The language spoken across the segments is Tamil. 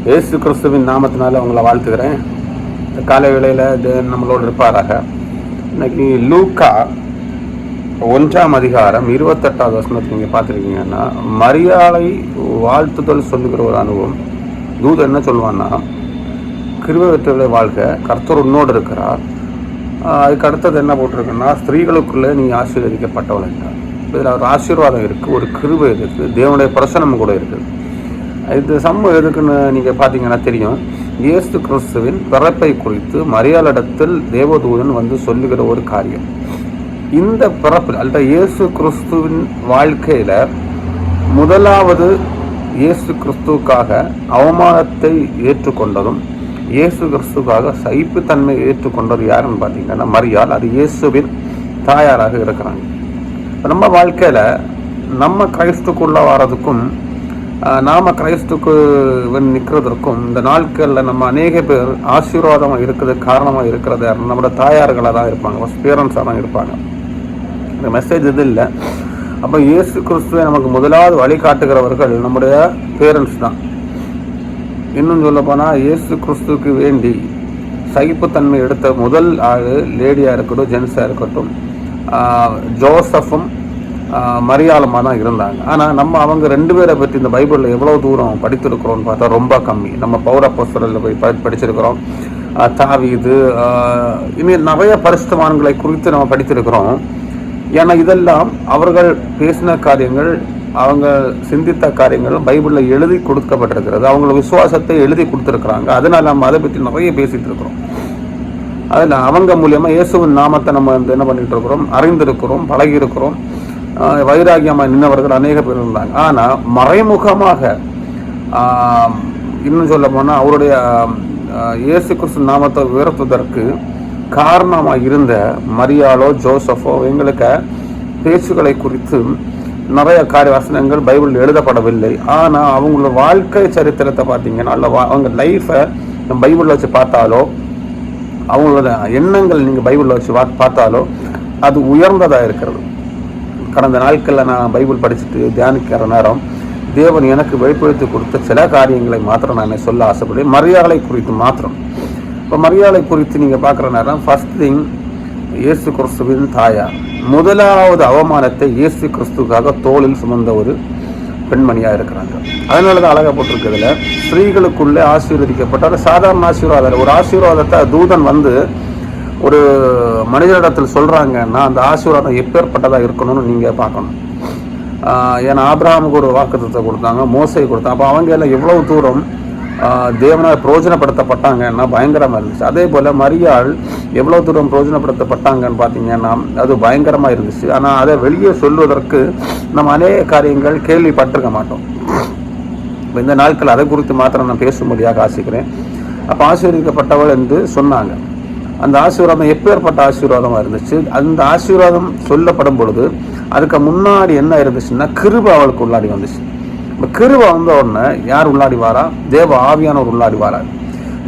இயேசு கிறிஸ்துவின் நாமத்தினால அவங்கள வாழ்த்துக்கிறேன். காலை வேளையில் நம்மளோடு இருப்பாராக. இன்னைக்கு லூக்கா 1ஆம் அதிகாரம் 28வது வசனத்தை நீங்கள் பார்த்துருக்கீங்கன்னா, மரியாதை வாழ்த்துதல் சொல்லுகிற ஒரு அனுபவம். தூதன் என்ன சொல்லுவான்னா, கிருபை பெற்றவர்களை வாழ்க, கர்த்தர் உன்னோடு இருக்கிறார். அதுக்கு அடுத்தது என்ன போட்டிருக்குன்னா, ஸ்திரீகளுக்குள்ளே நீ ஆசீர்வதிக்கப்பட்டவள் என்றார். இதில் ஒரு ஆசீர்வாதம் இருக்குது, ஒரு கிருபை இருக்குது, தேவனுடைய பிரசனம் கூட இருக்குது. இது சம்பவம் எதுக்குன்னு நீங்கள் பார்த்தீங்கன்னா தெரியும். இயேசு கிறிஸ்துவின் பிறப்பை குறித்து மரியாளிடத்தில் தேவதூதன் வந்து சொல்லுகிற ஒரு காரியம். இந்த பிறப்பில் அல்ல இயேசு கிறிஸ்துவின் வாழ்க்கையில் முதலாவது இயேசு கிறிஸ்துவுக்காக அவமானத்தை ஏற்றுக்கொண்டதும் இயேசு கிறிஸ்துக்காக சகிப்புத்தன்மை ஏற்றுக்கொண்டது யாருன்னு பார்த்தீங்கன்னா மரியாள். அது இயேசுவின் தாயாராக இருக்கிறாங்க. நம்ம வாழ்க்கையில் நம்ம கிறிஸ்துக்குள்ள வர்றதுக்கும் நாம் கிறிஸ்துக்கு நிற்கிறதுக்கும் இந்த நாட்களில் நம்ம அநேக பேர் ஆசீர்வாதமாக இருக்கிறது காரணமாக இருக்கிறது நம்மளோட தாயார்களாக தான் இருப்பாங்க, பேரண்ட்ஸாக தான் இருப்பாங்க. இந்த மெசேஜ் இது இல்லை. அப்போ இயேசு கிறிஸ்துவை நமக்கு முதலாவது வழிகாட்டுகிறவர்கள் நம்முடைய பேரண்ட்ஸ் தான். இன்னும் சொல்ல போனால் இயேசு கிறிஸ்துவுக்கு வேண்டி சகிப்புத்தன்மை எடுத்த முதல் ஆள் லேடியாக இருக்கட்டும், ஜென்ஸாக இருக்கட்டும், ஜோசஃபும் மரியாளமாக தான் இருந்தாங்க. ஆனால் நம்ம அவங்க ரெண்டு பேரை பற்றி இந்த பைபிளில் எவ்வளோ தூரம் படித்திருக்கிறோம்னு பார்த்தா ரொம்ப கம்மி. நம்ம பவுல் அப்போஸ்தலரில் போய் படிச்சிருக்கிறோம், தாவீது, இன்னும் நிறைய பரிசுத்தவான்களை குறித்து நம்ம படித்திருக்கிறோம். ஏன்னா இதெல்லாம் அவர்கள் பேசின காரியங்கள், அவங்க சிந்தித்த காரியங்கள் பைபிளில் எழுதி கொடுக்கப்பட்டிருக்கிறது. அவங்கள விசுவாசத்தை எழுதி கொடுத்துருக்குறாங்க. அதனால் நம்ம அதை பற்றி நிறைய பேசிகிட்டு இருக்கிறோம். அதில் அவங்க மூலியமாக இயேசுவின் நாமத்தை நம்ம என்ன பண்ணிகிட்டு இருக்கிறோம், அறிந்திருக்கிறோம், பழகி இருக்கிறோம். வைராகியமாக நின்றவர்கள் அநேக பேர் இருந்தாங்க. ஆனால் மறைமுகமாக இன்னும் சொல்ல போனால் அவருடைய இயேசு கிறிஸ்து நாமத்தை உயர்த்துவதற்கு காரணமாக இருந்த மரியாளோ ஜோசஃபோ எங்களுக்கு பேச்சுக்களை குறித்து நிறைய காரிய வசனங்கள் பைபிள் எழுதப்படவில்லை. ஆனால் அவங்களோட வாழ்க்கை சரித்திரத்தை பார்த்தீங்கன்னா, அவங்க லைஃப்பை நம்ம பைபிளில் வச்சு பார்த்தாலோ, அவங்களோட எண்ணங்கள் நீங்கள் பைபிளில் வச்சு பார்த்தாலோ அது உயர்ந்ததாக இருக்கிறது. கடந்த நாட்களில் நான் பைபிள் படிச்சுட்டு தியானிக்கிற நேரம் தேவன் எனக்கு வெளிப்படுத்தி கொடுத்த சில காரியங்களை மாத்திரம் நான் சொல்ல ஆசைப்படுவேன். மரியாதை குறித்து மாத்திரம். இப்போ மரியாதை குறித்து நீங்கள் பார்க்குற நேரம் ஃபர்ஸ்ட் திங், இயேசு கிறிஸ்துவின் தாயார் முதலாவது அவமானத்தை இயேசு கிறிஸ்துக்காக தோளில் சுமந்த ஒரு பெண்மணியாக இருக்கிறாங்க. அதனால தான் அழகாக போட்டிருக்கிறதுல ஸ்திரீகளுக்குள்ளே ஆசீர்வதிக்கப்பட்டால் சாதாரண ஆசீர்வாதம். ஒரு ஆசீர்வாதத்தை தூதன் வந்து ஒரு மனிதனிடத்தில் சொல்கிறாங்கன்னா அந்த ஆசீர்வாதம் எப்பேற்பட்டதாக இருக்கணும்னு நீங்கள் பார்க்கணும். ஏன்னா ஆபிரகாமுக்கு ஒரு வாக்குத்தத்தை கொடுத்தாங்க, மோசை கொடுத்தாங்க. அப்போ அவங்க எல்லாம் எவ்வளவு தூரம் தேவனால் பிரயோஜனப்படுத்தப்பட்டாங்கன்னா பயங்கரமாக இருந்துச்சு. அதே போல் மரியாள் எவ்வளோ தூரம் பிரயோஜனப்படுத்தப்பட்டாங்கன்னு பார்த்தீங்கன்னா அது பயங்கரமாக இருந்துச்சு. ஆனால் அதை வெளியே சொல்வதற்கு நம்ம அநேக காரியங்கள் கேள்விப்பட்டிருக்க மாட்டோம். இப்போ இந்த நாட்கள் அதை குறித்து மாத்திரம் நான் பேசும்படியாக ஆசிக்கிறேன். அப்போ ஆசீர்வதிக்கப்பட்டவள் என்று சொன்னாங்க. அந்த ஆசீர்வாதம் எப்பேற்பட்ட ஆசீர்வாதமாக இருந்துச்சு. அந்த ஆசீர்வாதம் சொல்லப்படும் பொழுது அதுக்கு முன்னாடி என்ன இருந்துச்சுன்னா கிருபை அவளுக்கு உள்ளாடி வந்துச்சு. இப்போ கிருபை வந்த உடனே யார் உள்ளாடி வாரா? தேவ ஆவியானவர் உள்ளாடி வாரார்.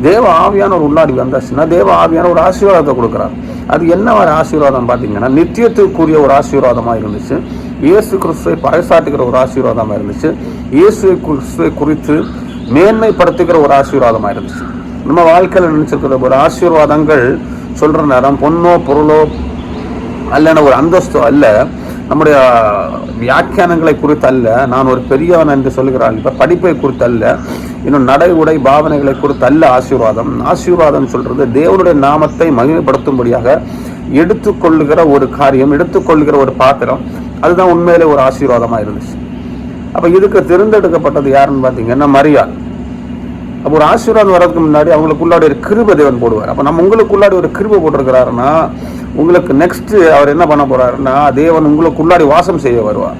தேவ ஆவியானவர் உள்ளாடி வந்தாச்சுன்னா தேவ ஆவியானவர் ஒரு ஆசீர்வாதத்தை கொடுக்குறார். அது என்ன ஒரு ஆசீர்வாதம் பார்த்தீங்கன்னா நித்தியத்துக்குரிய ஒரு ஆசீர்வாதமாக இருந்துச்சு. இயேசு கிறிஸ்துவை பறைசாட்டுகிற ஒரு ஆசீர்வாதமாக இருந்துச்சு. இயேசு கிறிஸ்துவை குறித்து மேன்மைப்படுத்துகிற ஒரு ஆசீர்வாதமாக இருந்துச்சு. நம்ம வாழ்க்கையில் நினைச்சிருக்கிற ஒரு ஆசீர்வாதங்கள் சொல்கிற நேரம் பொண்ணோ பொருளோ அல்லன ஒரு அந்தஸ்தோ அல்ல, நம்முடைய வியாக்கியானங்களை குறித்து அல்ல, நான் ஒரு பெரியவன் என்று சொல்கிறாள், இப்போ படிப்பை குறித்து அல்ல, இன்னும் நடை உடை பாவனைகளை குறித்து அல்ல ஆசீர்வாதம். ஆசீர்வாதம் சொல்கிறது தேவனுடைய நாமத்தை மகிமைப்படுத்தும்படியாக எடுத்துக்கொள்ளுகிற ஒரு காரியம், எடுத்துக்கொள்ளுகிற ஒரு பாத்திரம். அதுதான் உண்மையிலே ஒரு ஆசீர்வாதமாக இருந்துச்சு. அப்போ இதுக்கு தேர்ந்தெடுக்கப்பட்டது யாருன்னு பார்த்தீங்கன்னா மரியாள். அப்போ ஒரு ஆசீர்வாதம் வர்றதுக்கு முன்னாடி அவங்களுக்குள்ளாடி ஒரு கிருபை தேவன் போடுவார். அப்போ நம்ம உங்களுக்குள்ளாடி ஒரு கிருபை போட்டிருக்கிறாருன்னா உங்களுக்கு நெக்ஸ்ட் அவர் என்ன பண்ண போறாருன்னா தேவன் உங்களுக்குள்ளாடி வாசம் செய்ய வருவார்.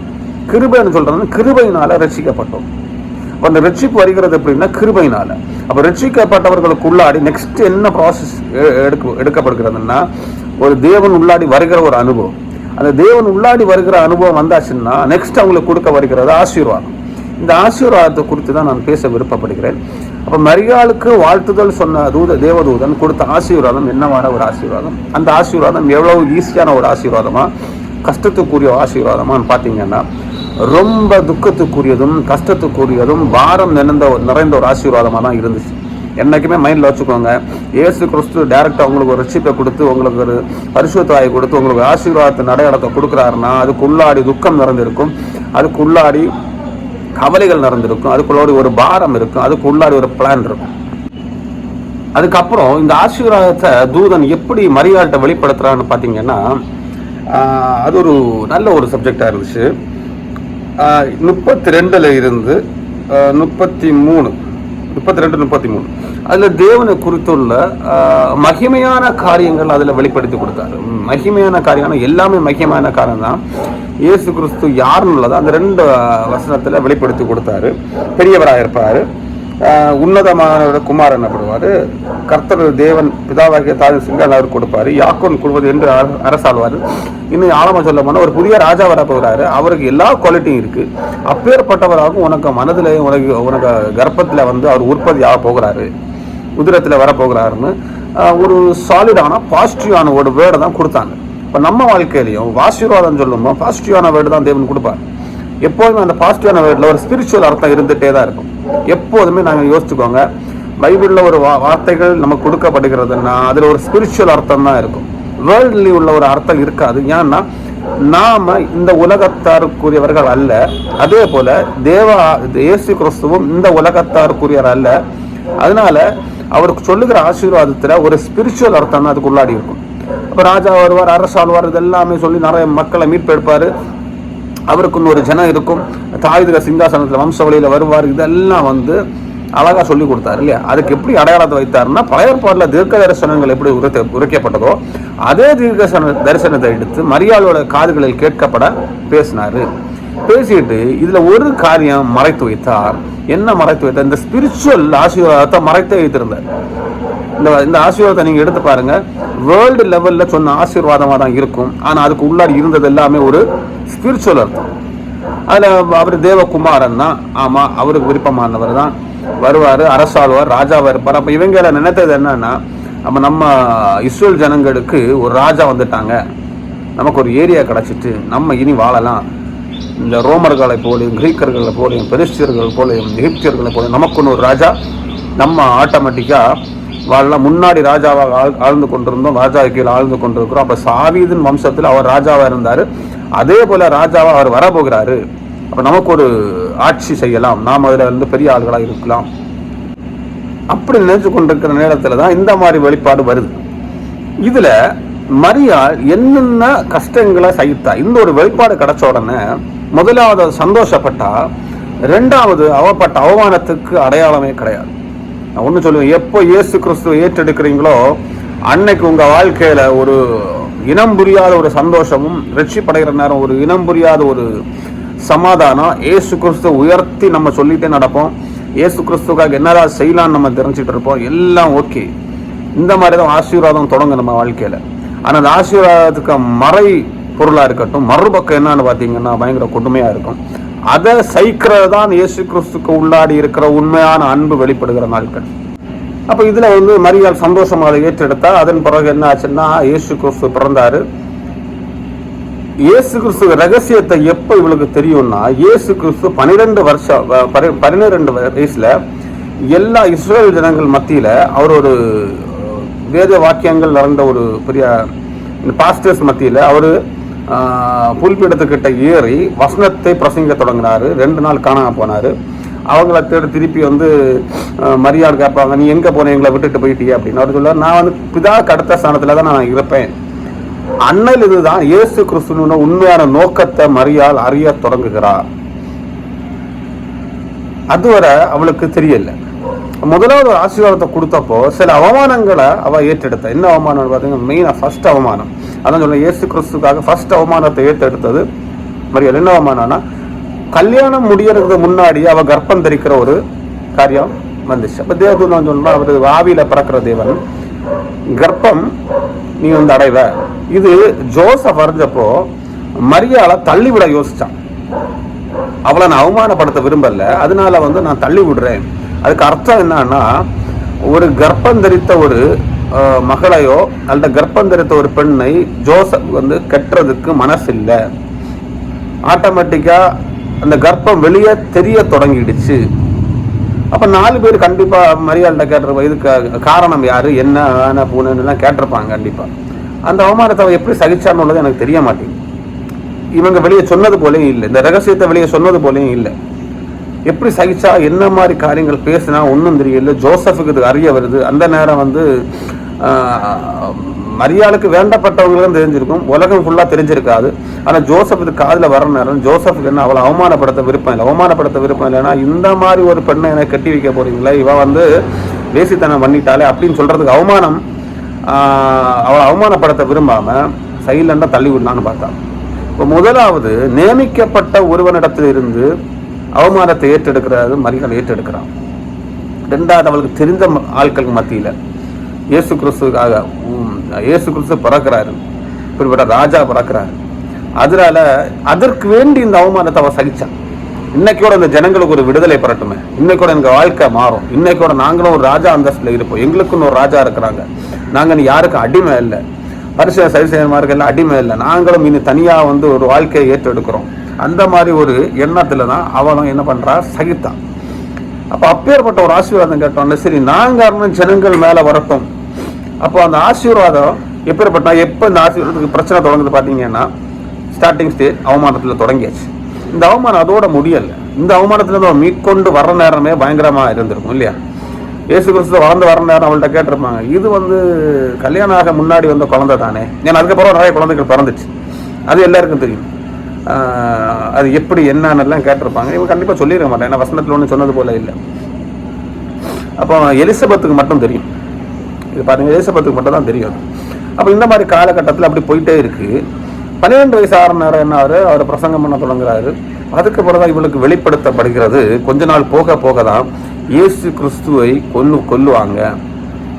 கிருபைன்னு சொல்றது கிருபையினால ரட்சிக்கப்பட்டோம். அப்போ அந்த ரட்சிப்பு வருகிறது எப்படின்னா கிருபையினால. அப்போ ரட்சிக்கப்பட்டவர்களுக்குள்ளாடி நெக்ஸ்ட் என்ன ப்ராசஸ் எடுக்கப்படுகிறதுன்னா ஒரு தேவன் உள்ளாடி வருகிற ஒரு அனுபவம். அந்த தேவன் உள்ளாடி வருகிற அனுபவம் வந்தாச்சுன்னா நெக்ஸ்ட் அவங்களுக்கு கொடுக்க வருகிறது ஆசீர்வாதம். இந்த ஆசீர்வாதத்தை குறித்து தான் நான் பேச விருப்பப்படுகிறேன். அப்போ மரியாளுக்கு வாழ்த்துதல் சொன்ன தேவதூதன் கொடுத்த ஆசீர்வாதம் என்னவான ஒரு ஆசீர்வாதம்? அந்த ஆசீர்வாதம் எவ்வளவு ஈஸியான ஒரு ஆசீர்வாதமா, கஷ்டத்துக்குரிய ஆசீர்வாதமான்னு பார்த்தீங்கன்னா ரொம்ப துக்கத்துக்குரியதும் கஷ்டத்துக்குரியதும் பாரம் நிறைந்த ஒரு ஆசீர்வாதமாக தான் இருந்துச்சு. என்றைக்குமே மைண்டில் வச்சுக்கோங்க, இயேசு கிறிஸ்து டைரெக்டாக உங்களுக்கு ஒரு ரட்சிப்பை கொடுத்து, உங்களுக்கு ஒரு பரிசுத்தாயை கொடுத்து, உங்களுக்கு ஆசீர்வாதத்தை அடையாளத்தை கொடுக்குறாருன்னா அதுக்குள்ளாடி துக்கம் நிறைந்திருக்கும், அதுக்குள்ளாடி கவலைகள் நிறைந்திருக்கும், அதுக்குள்ளாடி ஒரு பாரம் இருக்கும், அதுக்குள்ளாடி ஒரு பிளான் இருக்கும். அதுக்கப்புறம் இந்த ஆசீர்வாதத்தை தூதன் எப்படி மரியாள்கிட்ட வெளிப்படுத்துறான்னு பார்த்தீங்கன்னா, அது ஒரு நல்ல ஒரு சப்ஜெக்டாக இருந்துச்சு. 32 இருந்து 33 அதில் தேவனை குறித்துள்ள மகிமையான காரியங்கள் அதில் வெளிப்படுத்தி கொடுத்தாரு. மகிமையான காரியம் எல்லாமே மகிமையான காரியம் தான். இயேசு கிறிஸ்து யாருன்னுள்ளதை அந்த 2 வசனத்தில் வெளிப்படுத்தி கொடுத்தாரு. பெரியவராக இருப்பார், உன்னதமான குமார் என்னப்படுவார், கர்த்தர் தேவன் பிதாவாகிய தாய் சிங்கால் அவர் கொடுப்பாரு, யாக்கோன் கொடுப்பது என்று அரசாழ்வார். இன்னும் ஆழமா சொல்ல போனால் ஒரு புதிய ராஜா வர போகிறாரு, அவருக்கு எல்லா குவாலிட்டியும் இருக்கு. அப்பேற்பட்டவராகவும் உனக்கு மனதில் உனக்கு கர்ப்பத்தில் வந்து அவர் உற்பத்தி ஆக போகிறாரு, உதிரத்தில் வரப்போகிறாருன்னு ஒரு சாலிடான பாசிட்டிவான ஒரு வேர்டை தான் கொடுத்தாங்க. இப்போ நம்ம வாழ்க்கையிலையும் ஆசீர்வாதம் சொல்லும்போது பாசிட்டிவான வேர்டு தான் தேவன் கொடுப்பார். எப்போதுமே அந்த பாசிட்டிவான வேர்டில் ஒரு ஸ்பிரிச்சுவல் அர்த்தம் இருந்துகிட்டே தான் இருக்கும். எப்போதுமே நாங்கள் யோசிச்சுக்கோங்க, பைபிளில் ஒரு வார்த்தைகள் நமக்கு கொடுக்கப்படுகிறதுன்னா அதில் ஒரு ஸ்பிரிச்சுவல் அர்த்தம் தான் இருக்கும், வேர்ல்ட்லி உள்ள ஒரு அர்த்தம் இருக்காது. ஏன்னா நாம் இந்த உலகத்தாருக்குரியவர்கள் அல்ல, அதே போல இயேசு கிறிஸ்துவும் இந்த உலகத்தாருக்குரியவர் அல்ல. அதனால அவருக்கு சொல்லுகிற ஆசீர்வாதத்தில் ஒரு ஸ்பிரிச்சுவல் அர்த்தம் தான் அதுக்கு உள்ளாடி இருக்கும். அப்போ ராஜா வருவார், அரசாழ்வார், இதெல்லாமே சொல்லி நிறைய மக்களை மீட்பெடுப்பார், அவருக்குன்னு ஒரு ஜனம் இருக்கும், தாவீது சிங்காசனத்தில் வம்சவழியில் வருவார். இதெல்லாம் வந்து அழகாக சொல்லி கொடுத்தாரு இல்லையா? அதுக்கு எப்படி அடையாளத்தை வைத்தாருன்னா, பழைய ஏற்பாட்டில் தீர்க்க தரிசனங்கள் எப்படி உரைக்கப்பட்டதோ அதே தீர்க்க தரிசனத்தை எடுத்து மரியாளோட காதுகளில் கேட்கப்பட பேசினாரு. பேசிட்டு இதுல ஒரு காரியம் மறைத்து வைத்தார். என்ன மறைத்து வைத்தார்? இந்த ஸ்பிரிச்சுவல் ஆசீர்வாதத்தை மறைத்து வைத்திருந்தார். இந்த ஆசீர்வாதத்தை நீங்க எடுத்து பாருங்க, வேர்ல்டு லெவல்ல சொன்ன ஆசீர்வாதமா தான் இருக்கும், ஆனா அதுக்கு உள்ளாடி இருந்தது எல்லாமே ஒரு ஸ்பிரிச்சுவல் அர்த்தம். அதுல அவர் தேவகுமாரன் தான், ஆமா அவருக்கு விருப்பமானவர் தான், வருவாரு, அரசாழ்வார், ராஜாவா இருப்பார். அப்ப இவங்க நினைத்தது என்னன்னா, நம்ம இஸ்ரேல் ஜனங்களுக்கு ஒரு ராஜா வந்துட்டாங்க, நமக்கு ஒரு ஏரியா கிடைச்சிட்டு நம்ம இனி வாழலாம், இந்த ரோமர்களை போலையும் கிரீக்கர்களை போலையும் பெரிஸ்டியர்கள் போலையும் எகிப்தியர்களை போலையும் நமக்குன்னு ஒரு ராஜா, நம்ம ஆட்டோமேட்டிக்காக வாழலாம். முன்னாடி ராஜாவாக ஆழ்ந்து கொண்டிருந்தோம், ராஜா கீழே ஆழ்ந்து கொண்டிருக்கிறோம். அப்போ சாவீதின் வம்சத்தில் அவர் ராஜாவாக இருந்தார், அதே போல் ராஜாவாக அவர் வரப்போகிறாரு. அப்போ நமக்கு ஒரு ஆட்சி செய்யலாம், நாம் அதில் வந்து பெரிய ஆள்களாக இருக்கலாம். அப்படி நினைச்சு கொண்டிருக்கிற நேரத்தில் தான் இந்த மாதிரி வெளிப்பாடு வருது. இதில் மரியாள் என்னென்ன கஷ்டங்களை சகித்தா, இந்த ஒரு வெளிப்பாடு கிடைச்ச உடனே முதலாவது சந்தோஷப்பட்டா, ரெண்டாவது அவப்பட்ட அவமானத்துக்கு அடையாளமே கிடையாது. நான் ஒன்று சொல்லுவேன், எப்போ இயேசு கிறிஸ்துவை ஏற்றெடுக்கிறீங்களோ அன்னைக்கு உங்கள் வாழ்க்கையில் ஒரு இனம் புரியாத ஒரு சந்தோஷமும், ரட்சிப்படைகிற நேரம் ஒரு இனம் புரியாத ஒரு சமாதானம், இயேசு கிறிஸ்துவ உயர்த்தி நம்ம சொல்லிகிட்டே நடப்போம், இயேசு கிறிஸ்துக்காக என்னதான் செய்யலான்னு நம்ம தெரிஞ்சுட்டு இருப்போம், எல்லாம் ஓகே. இந்த மாதிரி தான் ஆசீர்வாதம் தொடங்கும் நம்ம வாழ்க்கையில். ஆனால் அந்த ஆசீர்வாதத்துக்கு மறை பொருளாக இருக்கட்டும், மறுபக்கம் என்னன்னு பார்த்தீங்கன்னா பயங்கர கொடுமையாக இருக்கும். அதை சைக்கிறது தான் இயேசு கிறிஸ்துக்கு உள்ளாடி இருக்கிற உண்மையான அன்பு வெளிப்படுகிற நாட்கள். அப்போ இதில் வந்து மரியாள் சந்தோஷமாக அதை ஏற்றெடுத்தா. அதன் பிறகு என்ன ஆச்சுன்னா, இயேசு கிறிஸ்து பிறந்தாரு. இயேசு கிறிஸ்து ரகசியத்தை எப்போ இவளுக்கு தெரியும்னா, இயேசு கிறிஸ்து 12 வயசுல எல்லா இஸ்ரேல் ஜனங்கள் மத்தியில் அவர் ஒரு வேத வாக்கியங்கள் நடந்த ஒரு பெரிய பாஸ்டர்ஸ் மத்தியில் அவர் புல்பீடத்துக்கிட்ட ஏறி வசனத்தை பிரசங்க தொடங்கினார். 2 நாள் காணாமல் போனார். அவங்கள தேடி திருப்பி வந்து மரியாதை கேட்பாங்க, நீ எங்கே போன, எங்களை விட்டுட்டு போயிட்டியே அப்படின்னு. அவர் சொல்லுவார், நான் வந்து பிதாக்கு அடுத்த ஸ்தானத்தில் தான் நான் இருப்பேன். அண்ணல் இதுதான் இயேசு கிறிஸ்துவின் உண்மையான நோக்கத்தை மரியாள் அறிய தொடங்குகிறார். அதுவரை அவளுக்கு தெரியல. முதலாவது ஆசீர்வாதத்தை கொடுத்தப்போ சில அவமானங்களை அவள் ஏற்றெடுத்தா. என்ன அவமானம் பார்த்தீங்கன்னா, மெயினாக ஃபர்ஸ்ட் அவமானம். அதான் சொல்ல, இயேசு கிறிஸ்துக்காக ஃபர்ஸ்ட் அவமானத்தை ஏற்றெடுத்தது மரியாள். என்ன அவமானம்னா, கல்யாணம் முடியறதுக்கு முன்னாடி அவள் கர்ப்பம் தரிக்கிற ஒரு காரியம் வந்துச்சு. அப்போ தேவதூதன் சொன்னா, அவர் ஆவியில பிறக்கிற தேவன், கர்ப்பம் நீ வந்து அடைவ. இது ஜோசப் அறிஞ்சப்போ மரியாளை தள்ளிவிட யோசிச்சான். அவளை நான் அவமானப்படுத்த விரும்பல, அதனால வந்து நான் தள்ளி விடுறேன். அதுக்கு அர்த்தம் என்னன்னா, ஒரு கர்ப்பம் தரித்த ஒரு மகளையோ அல்ல கர்ப்பம் தரித்த ஒரு பெண்ணை ஜோசப் வந்து கட்டுறதுக்கு மனசு இல்லை. ஆட்டோமேட்டிக்கா அந்த கர்ப்பம் வெளியே தெரிய தொடங்கிடுச்சு. அப்போ 4 பேர் கண்டிப்பாக மரியாள்கிட்ட கேட்டிருப்போம், இதுக்கு காரணம் யார், என்ன பூனைன்னு கேட்டிருப்பாங்க கண்டிப்பாக. அந்த அவமானத்தை எப்படி சகிச்சான்னு உள்ளது எனக்கு தெரிய மாட்டேங்குது. இவங்க வெளியே சொன்னது போலேயும் இல்லை, இந்த ரகசியத்தை வெளியே சொன்னது போலேயும் இல்லை. எப்படி சகிச்சா, என்ன மாதிரி காரியங்கள் பேசினா ஒன்றும் தெரியல. ஜோசப்புக்கு இது அறிய வருது. அந்த நேரம் மரியாளுக்கு வேண்டப்பட்டவங்களும் தெரிஞ்சிருக்கும், உலகம் ஃபுல்லாக தெரிஞ்சிருக்காது. ஆனால் ஜோசப் இது காதில் வர நேரம் ஜோசப்புக்கு என்ன அவளை அவமானப்படுத்த விருப்பம் இல்லை. அவமானப்படுத்த விருப்பம் இல்லைன்னா, இந்த மாதிரி ஒரு பெண்ணை எனக்கு கட்டி வைக்க போறீங்களா, இவ வேசித்தனம் பண்ணிட்டாலே அப்படின்னு சொல்றதுக்கு அவமானம். அவளை அவமானப்படுத்த விரும்பாம சைலண்டாக தள்ளி விடலான்னு பார்த்தா. இப்போ முதலாவது நியமிக்கப்பட்ட ஒருவனிடத்தில் இருந்து அவமானத்தை ஏற்றெடுக்கிறாரு மரியாதை ஏற்றெடுக்கிறான். ரெண்டாவது அவளுக்கு தெரிந்த ஆட்களுக்கு மத்தியில் இயேசு கிறிஸ்து பிறக்கிறாரு, இப்படிப்பட்ட ராஜா பிறக்கிறாரு. அதனால அதற்கு வேண்டி இந்த அவமானத்தை அவன் சகிச்சான். இன்னைக்கூட இந்த ஜனங்களுக்கு ஒரு விடுதலை பெறட்டுமே, இன்னைக்கூட எங்க வாழ்க்கை மாறும், இன்னைக்கூட நாங்களும் ஒரு ராஜா அந்தஸ்துல இருப்போம், எங்களுக்குன்னு ஒரு ராஜா இருக்கிறாங்க, நாங்க யாருக்கும் அடிமை இல்லை, பரிசு சரிசெய்யமார்கள் அடிமை இல்லை, நாங்களும் இனி தனியா ஒரு வாழ்க்கையை ஏற்றெடுக்கிறோம். அந்த மாதிரி ஒரு எண்ணத்துல தான் அவனும் என்ன பண்றா, சகித்தான். அப்போ அப்பேற்பட்ட ஒரு ஆசீர்வாதம் கேட்டோம்ல, சரி நாங்க ஜனங்கள் மேல வரட்டும். அப்போ அந்த ஆசீர்வாதம் எப்பேற்பட்ட, எப்போ இந்த ஆசீர்வாதத்துக்கு பிரச்சனை தொடங்குது பார்த்தீங்கன்னா, ஸ்டார்டிங் ஸ்டேஜ் அவமானத்தில் தொடங்கியாச்சு. இந்த அவமானம் அதோட முடியல. இந்த அவமானத்துல மீட்கொண்டு வர்ற நேரமே பயங்கரமா இருந்திருக்கும் இல்லையா. இயேசு கிறிஸ்து வளர்ந்து வர நேரம் அவள்கிட்ட கேட்டிருப்பாங்க, இது கல்யாணம் ஆக முன்னாடி வந்த குழந்தை தானே, ஏன்னா அதுக்கப்புறம் நிறைய குழந்தைகள் பிறந்துச்சு, அது எல்லாருக்கும் தெரியும். அது எப்படி என்னன்னெல்லாம் கேட்டிருப்பாங்க. இவங்க கண்டிப்பாக சொல்லிட மாட்டேன், ஏன்னா வசனத்தில் ஒன்று சொன்னது போல இல்லை. அப்போ எலிசபெத்துக்கு மட்டும் தெரியும், இது பாருங்க, எலிசபெத்துக்கு மட்டும் தான் தெரியும். அப்போ இந்த மாதிரி காலகட்டத்தில் அப்படி போயிட்டே இருக்கு. 12 வயசு ஆறு நேரம் என்ன அவர் பிரசங்கம் பண்ண தொடங்குறாரு. அதுக்கப்புறம் தான் இவளுக்கு வெளிப்படுத்தப்படுகிறது. கொஞ்ச நாள் போக போக தான் இயேசு கிறிஸ்துவை கொல்லுவாங்க.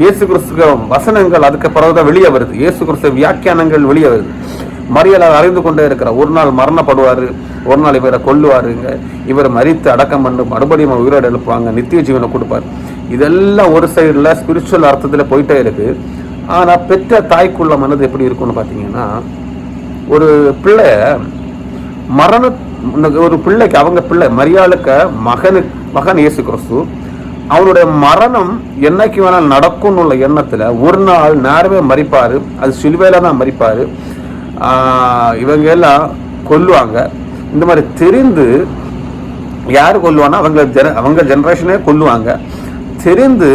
இயேசு கிறிஸ்துவ வசனங்கள் அதுக்கு பிறகுதான் வெளியே வருது, இயேசு கிறிஸ்துவ வியாக்கியானங்கள் வெளியே வருது. மரியாதை அறிந்து கொண்டே இருக்கிறார். ஒரு நாள் மரணப்படுவார், ஒரு நாள் இவரை கொல்லுவாருங்க, இவர் மரித்து அடக்கம் பண்ணு மறுபடியும் உயிரோடு எழுப்புவாங்க, நித்திய ஜீவனை கொடுப்பார். இதெல்லாம் ஒரு சைடில் ஸ்பிரிச்சுவல் அர்த்தத்தில் போயிட்டே இருக்கு. ஆனால் பெற்ற தாய்க்குள்ள மனது எப்படி இருக்கும்னு பார்த்தீங்கன்னா, ஒரு பிள்ளை ஒரு பிள்ளைக்கு, அவங்க பிள்ளை மரியாளுக்கு மகன் இயேசு கிறிஸ்து, அவனுடைய மரணம் என்னைக்கு வேணால் நடக்கும்னு உள்ள எண்ணத்துல ஒரு நாள் நேரமே மரிப்பாரு, அது சிலுவையில தான் மரிப்பாரு, இவங்க எல்லாம் கொல்லுவாங்க. இந்த மாதிரி தெரிந்து யாரு கொல்லுவானா, அவங்க ஜெனரேஷனே கொல்லுவாங்க. தெரிந்து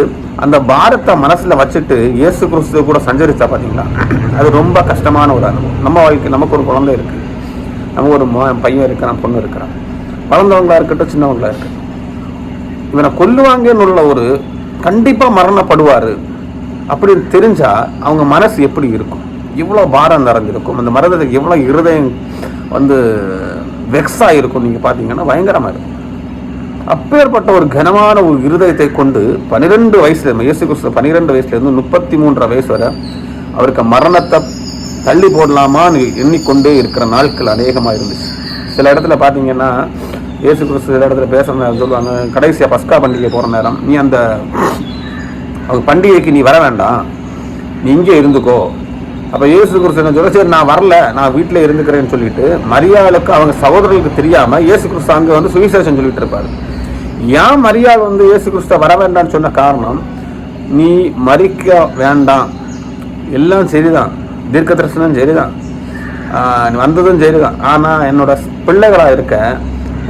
அந்த பாரத்தை மனசுல வச்சுட்டு இயேசு கிறிஸ்து கூட சஞ்சரிச்சா பாத்தீங்களா, அது ரொம்ப கஷ்டமான ஒரு அனுபவம். நம்ம வாழ்க்கை, நமக்கு ஒரு குழந்தை இருக்கு, நமக்கு ஒரு பையன் இருக்கிறான், பொண்ணு இருக்கிறான், வளர்ந்தவங்களா இருக்கட்டும் சின்னவங்களா இருக்கட்டும், இவனை கொல்லுவாங்கன்னு உள்ள ஒரு கண்டிப்பா மரணப்படுவாரு அப்படின்னு தெரிஞ்சா அவங்க மனசு எப்படி இருக்கும், இவ்வளோ பாரம் நிறைஞ்சிருக்கும், அந்த மரணத்துக்கு எவ்வளோ இருதயம் வெக்ஸா இருக்கும். நீங்க பாத்தீங்கன்னா பயங்கரமா இருக்கும். அப்பேற்பட்ட ஒரு கனமான ஒரு இருதயத்தை கொண்டு 12 வயசுல இயேசு கிறிஸ்து 12 வயசுல இருந்து 33 வயசு வரை அவருக்கு மரணத்தை தள்ளி போடலாமான்னு எண்ணிக்கொண்டே இருக்கிற நாட்கள் அநேகமா இருந்துச்சு. சில இடத்துல பாத்தீங்கன்னா இயேசு கிறிஸ்து சில இடத்துல பேசுற சொல்லுவாங்க, கடைசியா பஸ்கா பண்டிகை போற நேரம், நீ அந்த பண்டிகைக்கு நீ வர வேண்டாம், நீ இங்கே இருந்துக்கோ. அப்ப இயேசு கிறிஸ்து என்ன சொல்ல, சரி நான் வரல, நான் வீட்டில் இருந்துக்கிறேன்னு சொல்லிட்டு மரியாளுக்கு அவங்க சகோதரர்களுக்கு தெரியாம இயேசு கிறிஸ்து அங்க சுவிசேஷம் சொல்லிட்டு இருப்பாரு. ஏன் மரியாள் இயேசு கிறிஸ்து வர வேண்டாம்னு சொன்ன காரணம், நீ மரிக்க வேண்டாம், எல்லாம் சரிதான், தீர்க்க தரிசனம் சரிதான், வந்ததும் சரிதான், ஆனா என்னோட பிள்ளைகளா இருக்க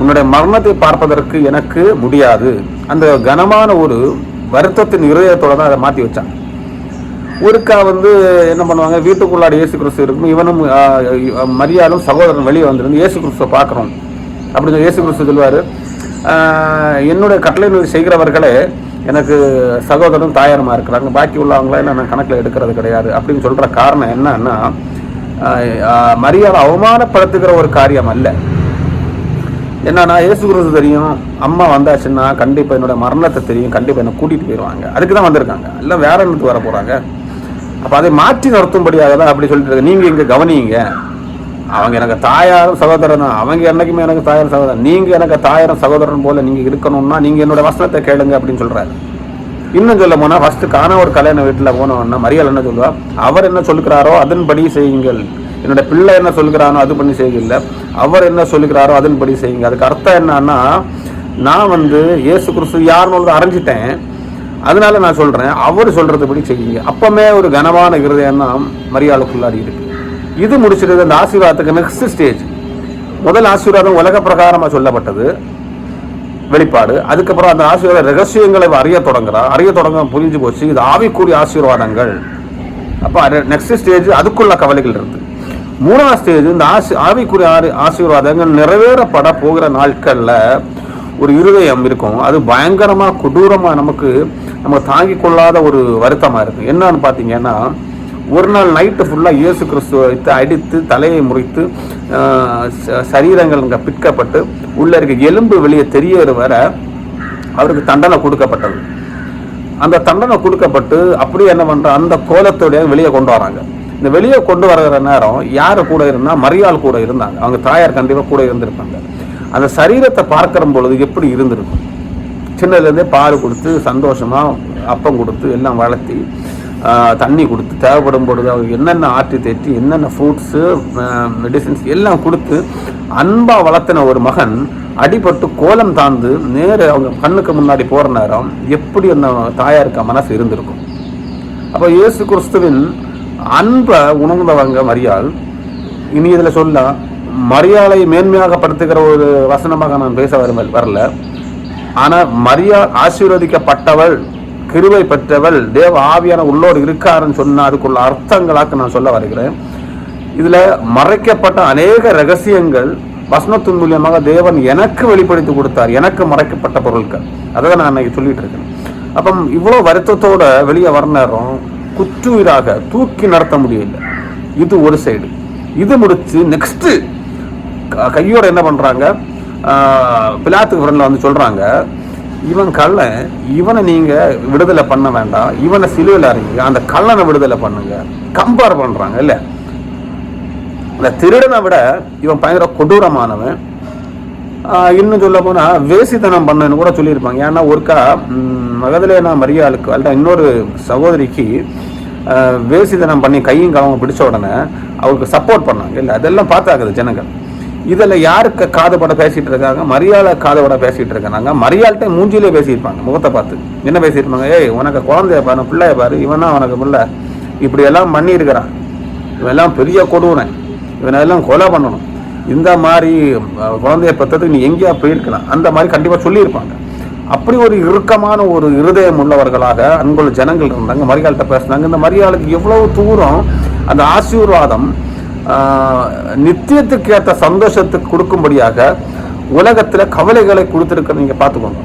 உன்னுடைய மரணத்தை பார்ப்பதற்கு எனக்கு முடியாது. அந்த கனமான ஒரு வருத்தத்தின் இருதயத்தோட தான் அதை மாற்றி வச்சான். ஊருக்கா என்ன பண்ணுவாங்க, வீட்டுக்குள்ளாடி இயேசு கிறிஸ்து இருக்கும், இவனும் மரியாளும் சகோதரன் வெளியே வந்துருந்து இயேசு கிறிஸ்துவை பார்க்குறோம் அப்படின்னு இயேசு கிறிஸ்து சொல்லுவார், என்னுடைய கட்டளை செய்கிறவர்களே எனக்கு சகோதரன் தாயாரமாக இருக்கிறாங்க, பாக்கி உள்ளவங்கள நான் கணக்கில் எடுக்கிறது கிடையாது அப்படின்னு சொல்கிற காரணம் என்னன்னா, மரியாதை அவமானப்படுத்துகிற ஒரு காரியம் அல்ல. என்னன்னா இயேசு கிறிஸ்து தெரியும், அம்மா வந்தாச்சுன்னா கண்டிப்பாக என்னோட மரணத்தை தெரியும், கண்டிப்பாக என்னை கூட்டிகிட்டு போயிடுவாங்க, அதுக்கு தான் வந்திருக்காங்க, இல்லை வேற என்னத்துக்கு வர போகிறாங்க. அப்போ அதை மாற்றி நடத்தும்படியாக தான் அப்படி சொல்லிட்டு இருக்கு. நீங்கள் இங்கே கவனிங்க, அவங்க எனக்கு தாயாரும் சகோதரன் தான், அவங்க என்னைக்குமே எனக்கு தாயாரும் சகோதரன், நீங்கள் எனக்கு தாயாரும் சகோதரன் போல நீங்கள் இருக்கணும்னா நீங்கள் என்னோட வசனத்தை கேளுங்க அப்படின்னு சொல்கிறாரு. இன்னும் சொல்ல போனால் ஃபர்ஸ்ட் ஒரு கல்யாண வீட்டில் போனோம்னா மரியாதை என்ன சொல்லுவா, அவர் என்ன சொல்லுகிறாரோ அதன்படி செய்யுங்கள், என்னோட பிள்ளை என்ன சொல்கிறானோ அது பண்ணி செய்யல, அவர் என்ன சொல்லுகிறாரோ அதன்படி செய்யுங்க. அதுக்கு அர்த்தம் என்னன்னா, நான் இயேசு கிறிஸ்து யாருன்னு அறிஞ்சிட்டேன், அதனால நான் சொல்றேன், அவர் சொல்றதுபடி செய்யுங்க. அப்பமே ஒரு கனமான இருதயம் தான் மரியாளுக்குள்ளாடி இருக்கு. இது முடிச்சிட்டு அந்த ஆசீர்வாதத்துக்கு நெக்ஸ்ட் ஸ்டேஜ். முதல் ஆசீர்வாதம் உலக பிரகாரமா சொல்லப்பட்டது, வெளிப்பாடு. அதுக்கப்புறம் அந்த ஆசீர்வாத ரகசியங்களை அறிய தொடங்க புரிஞ்சு போச்சு, இது ஆவிக்குரிய ஆசீர்வாதங்கள். அப்ப நெக்ஸ்ட் ஸ்டேஜ் அதுக்குள்ள கவலைகள் இருக்கு. மூணாவது ஸ்டேஜ் இந்த ஆவிக்குரிய ஆசீர்வாதங்கள் நிறைவேறப்பட போகிற நாட்கள்ல ஒரு இருதயம் இருக்கும், அது பயங்கரமா கொடூரமா நம்ம தாங்கிக் கொள்ளாத ஒரு வருத்தமா இருக்கு. என்னன்னு பாத்தீங்கன்னா, ஒரு நாள் நைட்டு ஃபுல்லாக இயேசு கிறிஸ்துவை அடித்து தலையை முறித்து சரீரங்கள் இங்கே பிற்கப்பட்டு உள்ள இருக்க எலும்பு வெளியே தெரியற வர அவருக்கு தண்டனை கொடுக்கப்பட்டது. அந்த தண்டனை கொடுக்கப்பட்டு அப்படியே என்ன பண்ணுற, அந்த கோலத்தோடைய வெளியே கொண்டு வராங்க. இந்த வெளியே கொண்டு வர்ற நேரம் யார் கூட இருந்தா, மரியாள் கூட இருந்தாங்க. அவங்க தாயார் கண்டிப்பாக கூட இருந்திருப்பாங்க. அந்த சரீரத்தை பார்க்கிற பொழுது எப்படி இருந்திருக்கும், சின்னதுலேருந்தே பால் கொடுத்து சந்தோஷமாக அப்பம் கொடுத்து எல்லாம் வளர்த்தி தண்ணி கொடுத்து தேவைப்படும் பொழுது அவங்க என்னென்ன ஆற்றி தேற்றி என்னென்ன ஃப்ரூட்ஸு மெடிசின்ஸ் எல்லாம் கொடுத்து அன்பாக வளர்த்தின ஒரு மகன் அடிபட்டு கோலம் தாழ்ந்து நேரு அவங்க கண்ணுக்கு முன்னாடி போகிற நேரம் எப்படி அந்த தாயாருக்கு மனசு இருந்திருக்கும். அப்போ இயேசு கிறிஸ்துவின் அன்பை உணர்ந்தவங்க மரியாள். இனி இதில் சொல்ல மரியாளை மேன்மையாகப்படுத்துகிற ஒரு வசனமாக நான் பேச வரல. ஆனால் மரியாள் ஆசீர்வதிக்கப்பட்டவள், கிருபை பெற்றவள், தேவ ஆவியான உள்ளோடு இருக்காருன்னு சொன்ன அதுக்குள்ள அர்த்தங்களாக நான் சொல்ல வருகிறேன். இதுல மறைக்கப்பட்ட அநேக ரகசியங்கள் வசனத்தின் மூலியமாக தேவன் எனக்கு வெளிப்படுத்தி கொடுத்தார், எனக்கு மறைக்கப்பட்ட பொருட்கள். அதை நான் அன்னைக்கு சொல்லிட்டு இருக்கேன். அப்போ இவ்வளோ வருத்தத்தோட வெளியே வர நேரம் குற்றுயிராக தூக்கி நடத்த முடியல. இது ஒரு சைடு. இது முடிச்சு நெக்ஸ்ட் கையோட என்ன பண்றாங்க, பிலாத்துக்கு ஃப்ரெண்ட்ல சொல்றாங்க, இவன் கள்ளன், இவனை நீங்க விடுதலை பண்ண வேண்டாம், இவனை சிலுவையில் அறிங்க, அந்த கள்ளனை விடுதலை பண்ணுங்க. கம்பேர் பண்றாங்க இல்ல, இந்த திருடனை விட இவன் பயங்கர கொடூரமானவன். இன்னும் சொல்ல போனா வேசித்தனம் பண்ணன்னு கூட சொல்லியிருப்பாங்க. ஏன்னா ஒருக்கா மகதலேனா மரியாளுக்கு அல்ல இன்னொரு சகோதரிக்கு வேசித்தனம் பண்ணி கையும் களவும் பிடிச்ச உடனே அவருக்கு சப்போர்ட் பண்ணாங்க இல்லை, அதெல்லாம் பார்த்தாக்குது ஜனங்கள். இதில் யாருக்கு காதுபட பேசிட்டு இருக்காங்க, மரியாதை காதுபட பேசிட்டு இருக்காங்க. மரியாள்கிட்ட மூஞ்சிலே பேசியிருப்பாங்க, முகத்தை பார்த்து என்ன பேசியிருப்பாங்க, ஏய் உனக்கு குழந்தைய பாரு, பிள்ளைய பாரு, இவனா உனக்கு பிள்ளை, இப்படி எல்லாம் பண்ணி இருக்கிறான், இவெல்லாம் பெரிய கொடுவனன், இவனெல்லாம் கொலை பண்ணணும், இந்த மாதிரி குழந்தைய பெற்றதுக்கு நீ எங்கேயா போயிருக்கலாம், அந்த மாதிரி கண்டிப்பாக சொல்லியிருப்பாங்க. அப்படி ஒரு இறுக்கமான ஒரு இருதயம் உள்ளவர்களாக அன்புள்ள ஜனங்கள் இருந்தாங்க. மரியாள்கிட்ட பேசினாங்க. இந்த மரியாளுக்கு எவ்வளவு தூரம் அந்த ஆசீர்வாதம் நித்தியத்துக்கு ஏற்ற சந்தோஷத்துக்கு கொடுக்கும்படியாக உலகத்துல கவலைகளை கொடுத்துருக்க நீங்க பார்த்துக்கோங்க.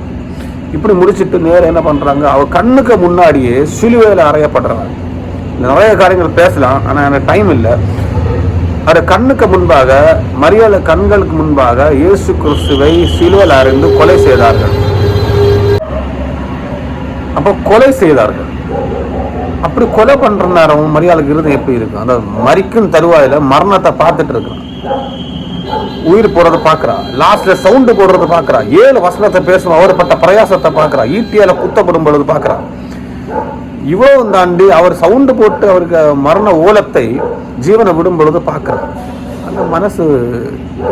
இப்படி முடிச்சுட்டு நேரம் என்ன பண்றாங்க, அவ கண்ணுக்கு முன்னாடியே சிலுவையில் அறையப்படுறாங்க. நிறைய காரியங்கள் பேசலாம், ஆனா எனக்கு டைம் இல்லை. அது கண்ணுக்கு முன்பாக, மரியாதை கண்களுக்கு முன்பாக இயேசு கிறிஸ்துவை சிலுவையில் அறைந்து கொலை செய்தார்கள். அப்போ கொலை செய்தார்கள். அப்படி கொலை பண்ற நேரம் மரியாதைக்கு இருந்தது எப்படி இருக்கும், அந்த மரிக்கும் தருவாயில மரணத்தை பார்த்துட்டு இருக்கிறான், உயிர் போறதை பார்க்கறா, லாஸ்ட்ல சவுண்டு போடுறதை பார்க்கறா, 7 வசனத்தை பேசும் அவர் பட்ட பிரயாசத்தை பார்க்கறா, ஈட்டியால குத்தப்படும் பொழுது பார்க்கறா. இவ்வளவு தாண்டி அவர் சவுண்டு போட்டு அவருக்கு மரண ஓலத்தை ஜீவனை விடும் பொழுது பார்க்கறார். அந்த மனசு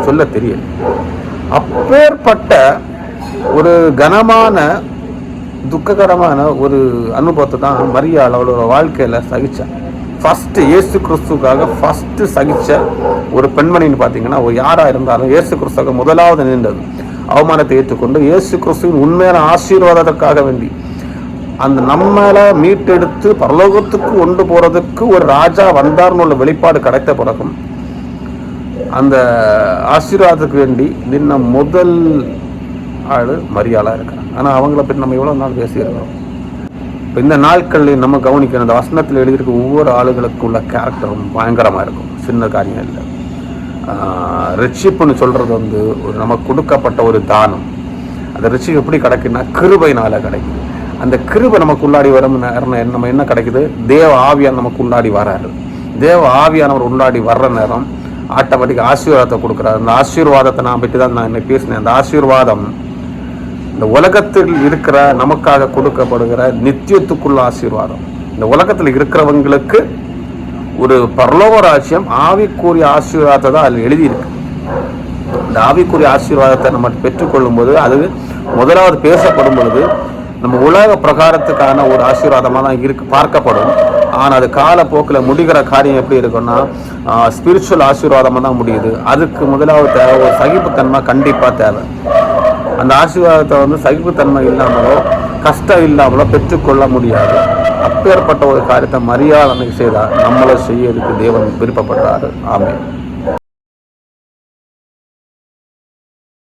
சொல்ல தெரியல. அப்பேற்பட்ட ஒரு கனமான துக்ககரமான ஒரு அனுபவத்தை தான் மரியாள் அவளோட வாழ்க்கையில சகிச்சா. ஃபர்ஸ்ட் இயேசு கிறிஸ்துக்காக ஃபர்ஸ்ட் சகிச்ச ஒரு பெண்மணின்னு பார்த்தீங்கன்னா, ஒரு யாரா இருந்தாலும் இயேசு கிறிஸ்துவாக முதலாவது நின்றது, அவமானத்தை ஏற்றுக்கொண்டு இயேசு கிறிஸ்துவின் உண்மையான ஆசீர்வாதத்துக்காக வேண்டி அந்த நம்மள மீட்டெடுத்து பரலோகத்துக்கு கொண்டு போறதுக்கு ஒரு ராஜா வந்தார்னு உள்ள வெளிப்பாடு கிடைத்த பிறகும் அந்த ஆசீர்வாதத்துக்கு வேண்டி நின்ன முதல் ஆளு மரியாளா இருக்கிறாங்க. ஆனா அவங்கள பற்றி நம்ம எவ்வளவு நாள் பேசியிருக்கிறோம். இப்போ இந்த நாட்களில் நம்ம கவனிக்கணும், அந்த வசனத்தில் எழுதியிருக்க ஒவ்வொரு ஆளுகளுக்கு உள்ள கேரக்டரும் பயங்கரமா இருக்கும், சின்ன காரியம் இல்லை. ரட்சிப்புன்னு சொல்றது ஒரு நமக்கு கொடுக்கப்பட்ட ஒரு தானம். அந்த ரட்சிப்பு எப்படி கிடைக்குன்னா கிருபையினால கிடைக்கும். அந்த கிருபை நமக்கு உள்ளாடி வரும் நேரம் நம்ம என்ன கிடைக்குது, தேவ ஆவியான் நமக்கு உள்ளாடி வராரு. தேவ ஆவியானவர் உள்ளாடி வர்ற நேரம் ஆட்டோமேட்டிக் ஆசீர்வாதத்தை கொடுக்குறாரு. அந்த ஆசீர்வாதத்தை நான் பற்றி தான் நான் இன்னைக்கு பேசினேன். அந்த ஆசீர்வாதம் இந்த உலகத்தில் இருக்கிற நமக்காக கொடுக்கப்படுகிற நித்தியத்துக்குள்ள ஆசீர்வாதம். இந்த உலகத்தில் இருக்கிறவங்களுக்கு ஒரு பரலோக ராஜ்யம் ஆவிக்குரிய ஆசீர்வாதத்தை தான் அதில் எழுதியிருக்கு. இந்த ஆவிக்குரிய ஆசீர்வாதத்தை நம்ம பெற்றுக்கொள்ளும் போது அது முதலாவது பேசப்படும் பொழுது நம்ம உலக பிரகாரத்துக்கான ஒரு ஆசீர்வாதமாக தான் பார்க்கப்படும். ஆனால் அது காலப்போக்கில் முடிகிற காரியம் எப்படி இருக்குன்னா ஸ்பிரிச்சுவல் ஆசீர்வாதமாக தான் முடியுது. அதுக்கு முதலாவது தேவை ஒரு சகிப்புத்தன்மை கண்டிப்பாக தேவை. அந்த ஆசீர்வாதத்தை சகிப்புத்தன்மை இல்லாமலோ கஷ்டம் இல்லாமலோ பெற்றுக்கொள்ள முடியாது. அப்பேற்பட்ட ஒரு காரியத்தை மரியாதை செய்தால் நம்மளை செய்யறதுக்கு தேவன் விருப்பப்படுறாரு. ஆமென்.